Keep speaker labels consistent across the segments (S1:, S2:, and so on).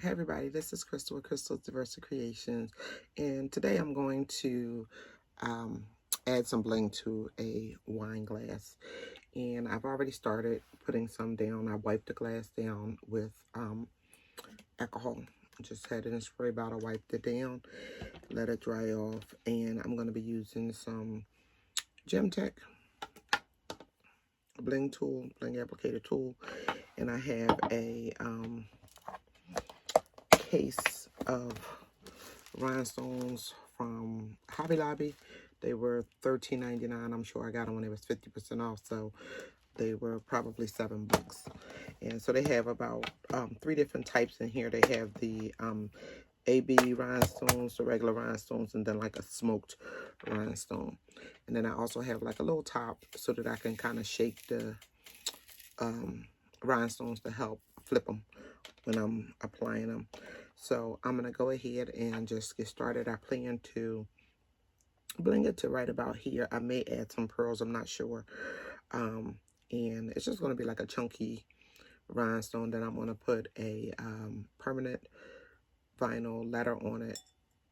S1: Hey everybody, this is Crystal with CrystalsDiversiCreations, and today I'm going to add some bling to a wine glass. And I've already started putting some down. I wiped the glass down with alcohol. Just had it in a spray bottle, wiped it down, let it dry off, and I'm going to be using some Gem Tech bling tool, bling applicator tool, and I have a case of rhinestones from Hobby Lobby. They were $13.99. I'm sure I got them when it was 50% off, so they were probably $7. And so they have about 3 different types in here. They have the AB rhinestones, the regular rhinestones, and then like a smoked rhinestone. And then I also have like a little top so that I can kind of shake the rhinestones to help flip them when I'm applying them. So I'm going to go ahead and just get started. I plan to bling it to right about here. I may add some pearls, I'm not sure. And it's just going to be like a chunky rhinestone. Then I'm going to put a permanent vinyl letter on it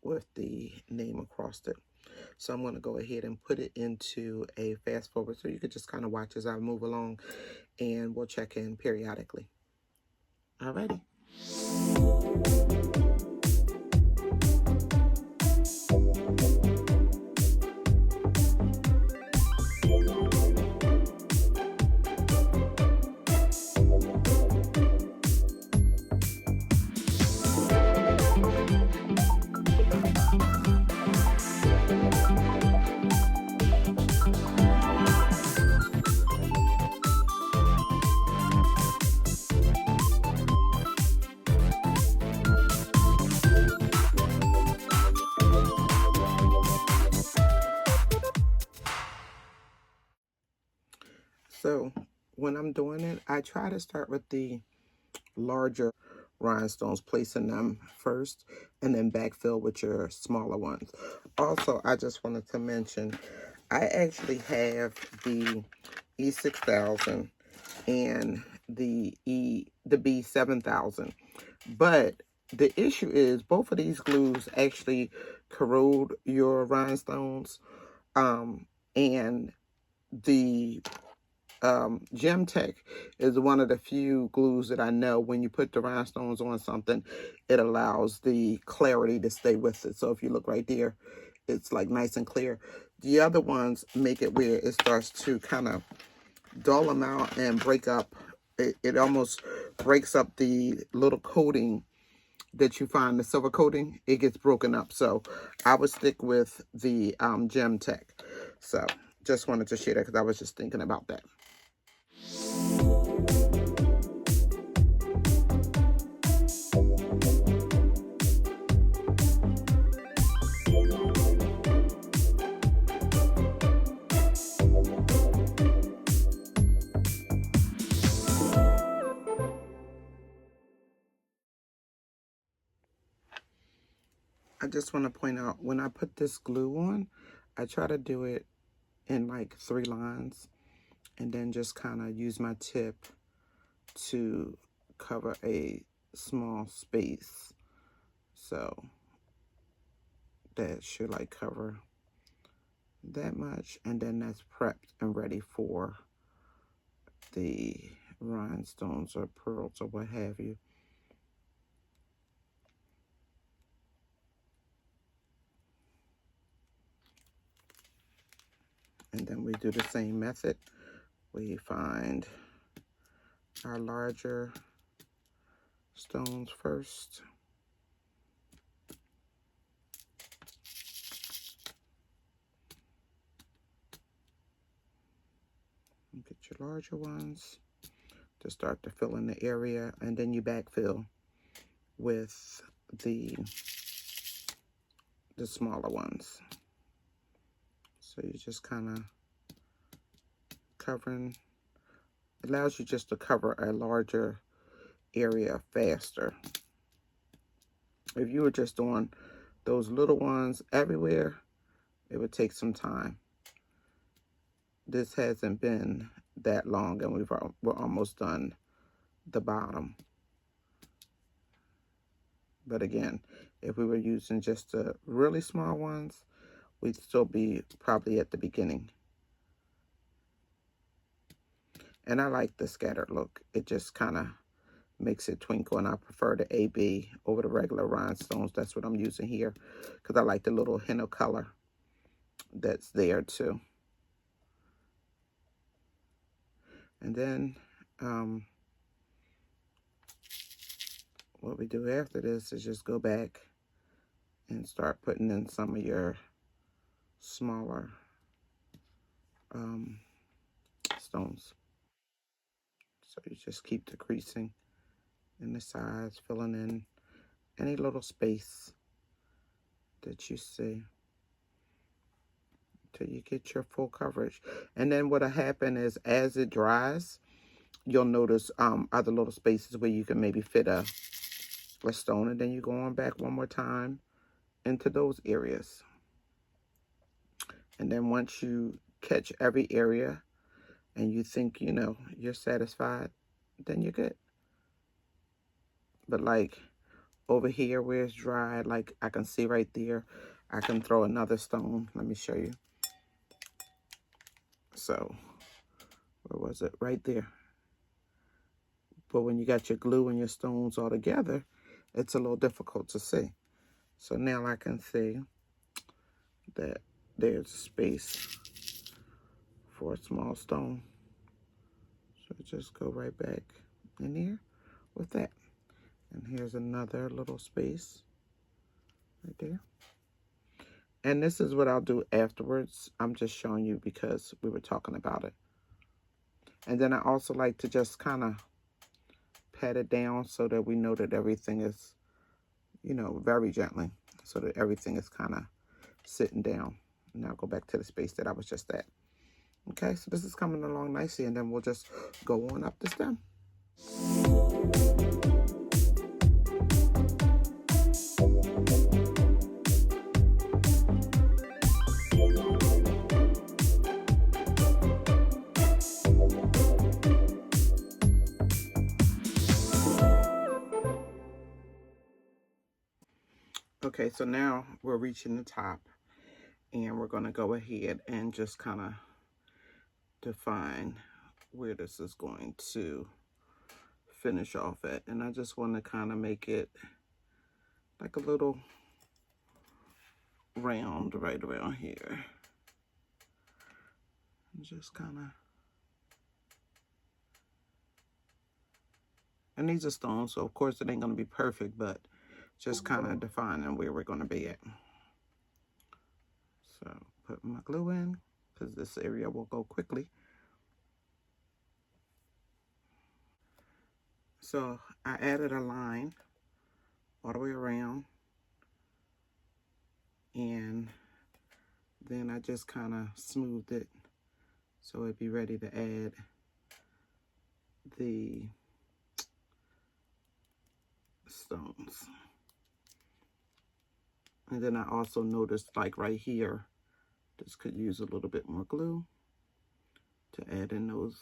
S1: with the name across it. So I'm going to go ahead and put it into a fast forward so you could just kind of watch as I move along, and we'll check in periodically. Alrighty. So when I'm doing it, I try to start with the larger rhinestones, placing them first, and then backfill with your smaller ones. Also, I just wanted to mention, I actually have the E6000 and the B7000, but the issue is both of these glues actually corrode your rhinestones, and the Gem Tech is one of the few glues that I know when you put the rhinestones on something, it allows the clarity to stay with it. So if you look right there, it's like nice and clear. The other ones make it where it starts to kind of dull them out and break up. It almost breaks up the little coating that you find, the silver coating. It gets broken up. So I would stick with the Gem Tech. So just wanted to share that because I was just thinking about that. I just want to point out, when I put this glue on, I try to do it in like 3 lines and then just kind of use my tip to cover a small space. So that should like cover that much, and then that's prepped and ready for the rhinestones or pearls or what have you. And then we do the same method. We find our larger stones first. Get your larger ones to start to fill in the area, and then you backfill with the smaller ones. So you just kind of covering. It allows you just to cover a larger area faster. If you were just doing those little ones everywhere, it would take some time. this hasn't been that long, and we're almost done the bottom. But again, if we were using just the really small ones, we'd still be probably at the beginning. And I like the scattered look. It just kind of makes it twinkle, and I prefer the AB over the regular rhinestones. That's what I'm using here because I like the little hint of color that's there too. And then what we do after this is just go back and start putting in some of your smaller stones. So you just keep decreasing in the sides, filling in any little space that you see till you get your full coverage. And then what'll happen is as it dries, you'll notice other little spaces where you can maybe fit a stone, and then you go on back one more time into those areas. And then once you catch every area and you think, you know, you're satisfied, then you're good. But like over here where it's dry, like I can see right there, I can throw another stone. Let me show you. So, where was it? Right there. But when you got your glue and your stones all together, it's a little difficult to see. So now I can see that there's space for a small stone. So just go right back in here with that. And here's another little space right there. And this is what I'll do afterwards. I'm just showing you because we were talking about it. And then I also like to just kind of pat it down so that we know that everything is, you know, very gently, so that everything is kind of sitting down. Now go back to the space that I was just at. Okay, so this is coming along nicely, and then we'll just go on up the stem. Okay, so now we're reaching the top, and we're going to go ahead and just kind of define where this is going to finish off at. And I just want to kind of make it like a little round right around here. And just kind of, and these are stones, so of course it ain't going to be perfect, but just kind of defining where we're going to be at. So put my glue in, because this area will go quickly. So I added a line all the way around, and then I just kind of smoothed it so it'd be ready to add the stones. And then I also noticed, like right here, this could use a little bit more glue to add in those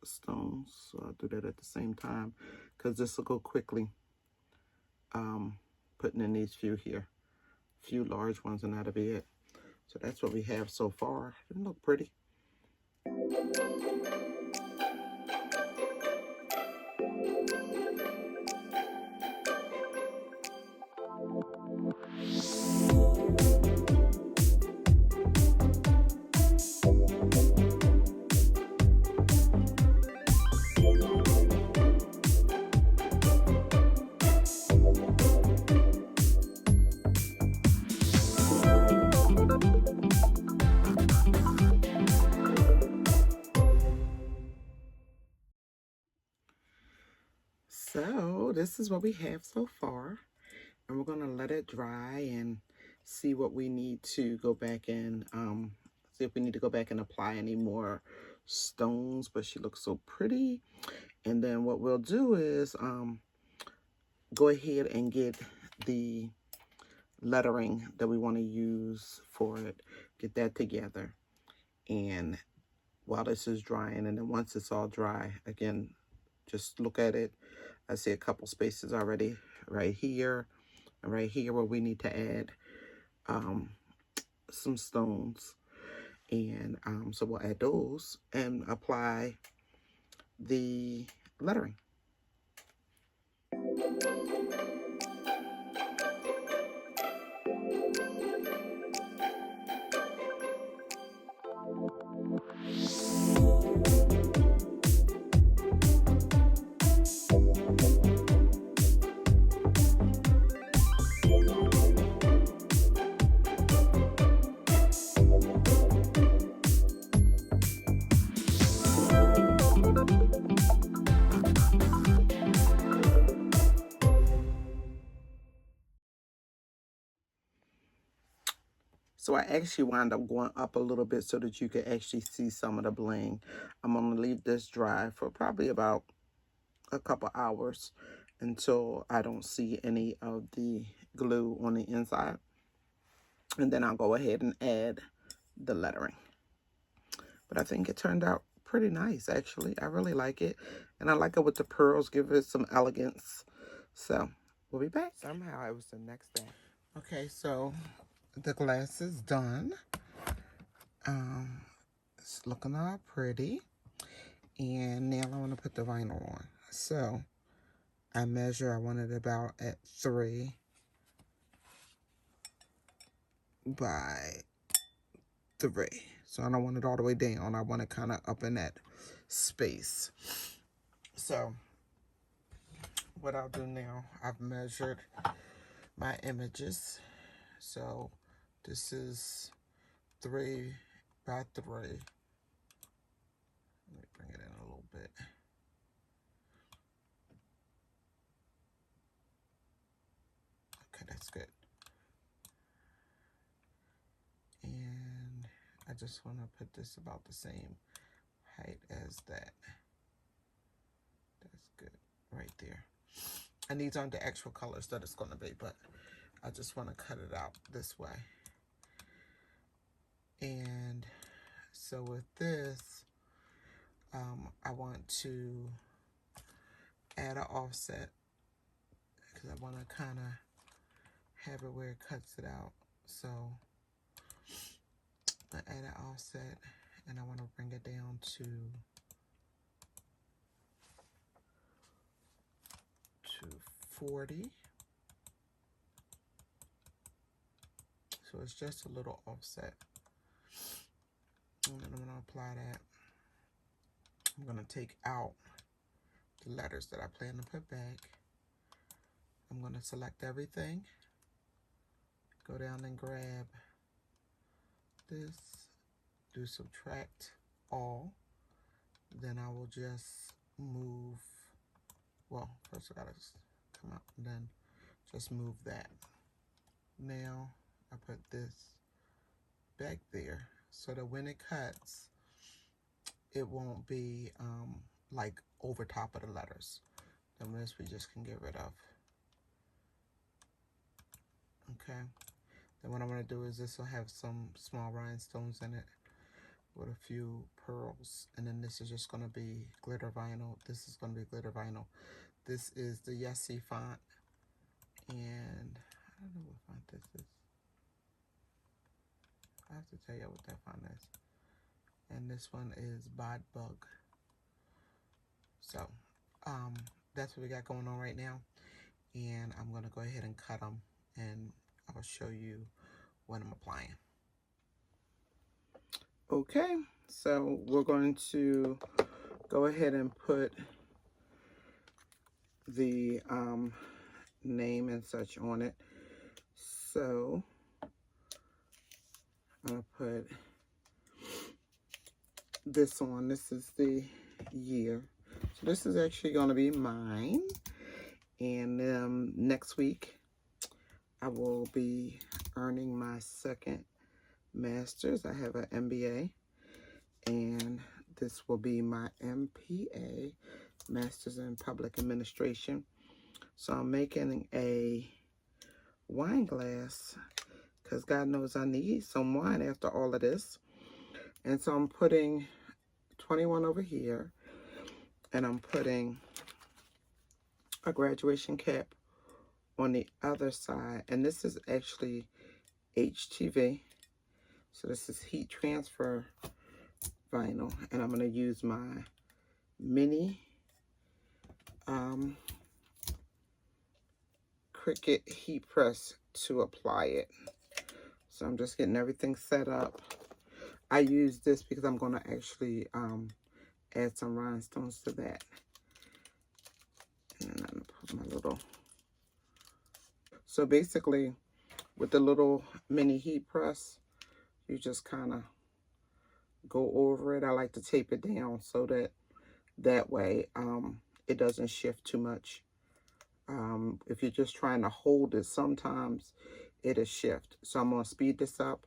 S1: stones. So I'll do that at the same time, because this will go quickly. Putting in these few here, few large ones, and that'll be it. So that's what we have so far. Doesn't look pretty. So this is what we have so far, and we're going to let it dry and see what we need to go back and see if we need to go back and apply any more stones. But she looks so pretty. And then what we'll do is go ahead and get the lettering that we want to use for it, get that together, and while this is drying. And then once it's all dry, again, just look at it. I see a couple spaces already right here and right here where we need to add some stones. And so we'll add those and apply the lettering. So I actually wound up going up a little bit so that you could actually see some of the bling. I'm going to leave this dry for probably about a couple hours until I don't see any of the glue on the inside. And then I'll go ahead and add the lettering. But I think it turned out pretty nice, actually. I really like it. And I like it with the pearls, give it some elegance. So we'll be back. Somehow it was the next day. Okay, so the glass is done. It's looking all pretty. And now I want to put the vinyl on. So I want it about at 3 by 3. So I don't want it all the way down. I want it kind of up in that space. So what I'll do now, I've measured my images. So this is 3 by 3. Let me bring it in a little bit. Okay, that's good. And I just want to put this about the same height as that. That's good right there. And these aren't the actual colors that it's going to be, but I just want to cut it out this way. And so with this, I want to add an offset because I want to kind of have it where it cuts it out. So I add an offset and I want to bring it down to 40. So it's just a little offset. And then I'm going to apply that. I'm going to take out the letters that I plan to put back. I'm going to select everything. Go down and grab this. Do subtract all. Then I will just move. Well, first I got to come out and then just move that. Now I put this back there so that when it cuts, it won't be like over top of the letters. Then this we just can get rid of. Okay. Then what I'm going to do is this will have some small rhinestones in it with a few pearls. And then this is just going to be glitter vinyl. This is going to be glitter vinyl. This is the Yessie font. And I don't know what font this is. I have to tell you what that font is. And this one is Bod Bug. So that's what we got going on right now. And I'm going to go ahead and cut them. And I'll show you what I'm applying. Okay, so we're going to go ahead and put the name and such on it. So I'm going to put this on. This is the year. So this is actually going to be mine. And next week, I will be earning my second master's. I have an MBA. And this will be my MPA, Master's in Public Administration. So I'm making a wine glass because God knows I need some wine after all of this. And so I'm putting 21 over here, and I'm putting a graduation cap on the other side, and this is actually HTV, so this is heat transfer vinyl, and I'm going to use my mini Cricut heat press to apply it. So I'm just getting everything set up. I use this because I'm going to actually add some rhinestones to that. And I'm going to put my little... So basically, with the little mini heat press, you just kind of go over it. I like to tape it down so that way it doesn't shift too much. If you're just trying to hold it, sometimes it'll shift. So I'm going to speed this up.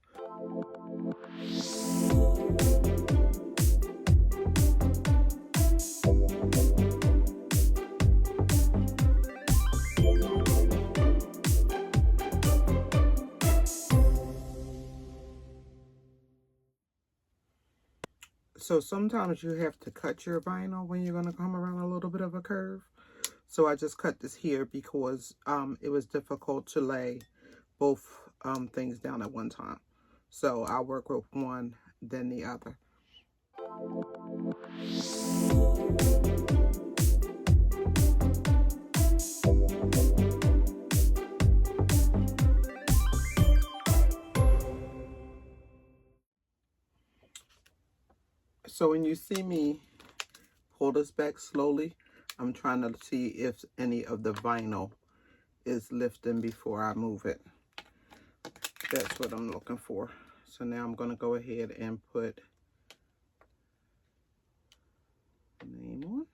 S1: So sometimes you have to cut your vinyl when you're going to come around a little bit of a curve. So I just cut this here because it was difficult to lay both things down at one time. So I'll work with one, then the other. So when you see me pull this back slowly, I'm trying to see if any of the vinyl is lifting before I move it. That's what I'm looking for. So now I'm going to go ahead and put name on.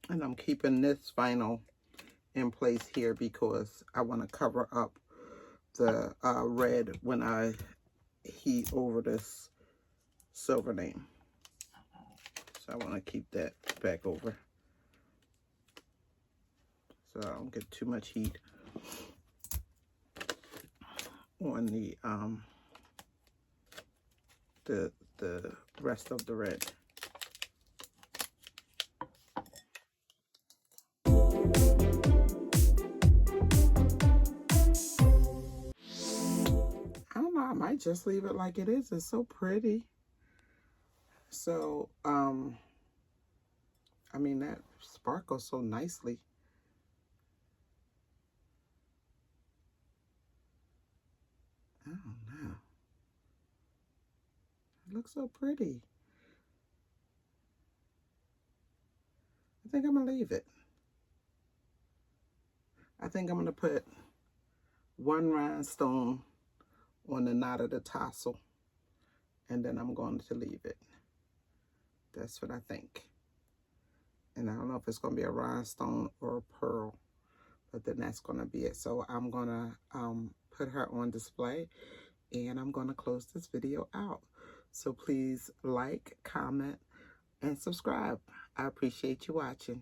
S1: And I'm keeping this vinyl in place here because I want to cover up the red when I heat over this silver name. So I want to keep that back over so I don't get too much heat on the rest of the red. I don't know, I might just leave it like it is. It's so pretty. So, I mean, that sparkles so nicely. I don't know. It looks so pretty. I think I'm going to leave it. I think I'm going to put one rhinestone on the knot of the tassel, and then I'm going to leave it. That's what I think. And I don't know if it's going to be a rhinestone or a pearl, but then that's going to be it. So I'm going to put her on display, and I'm going to close this video out. So please like, comment, and subscribe. I appreciate you watching.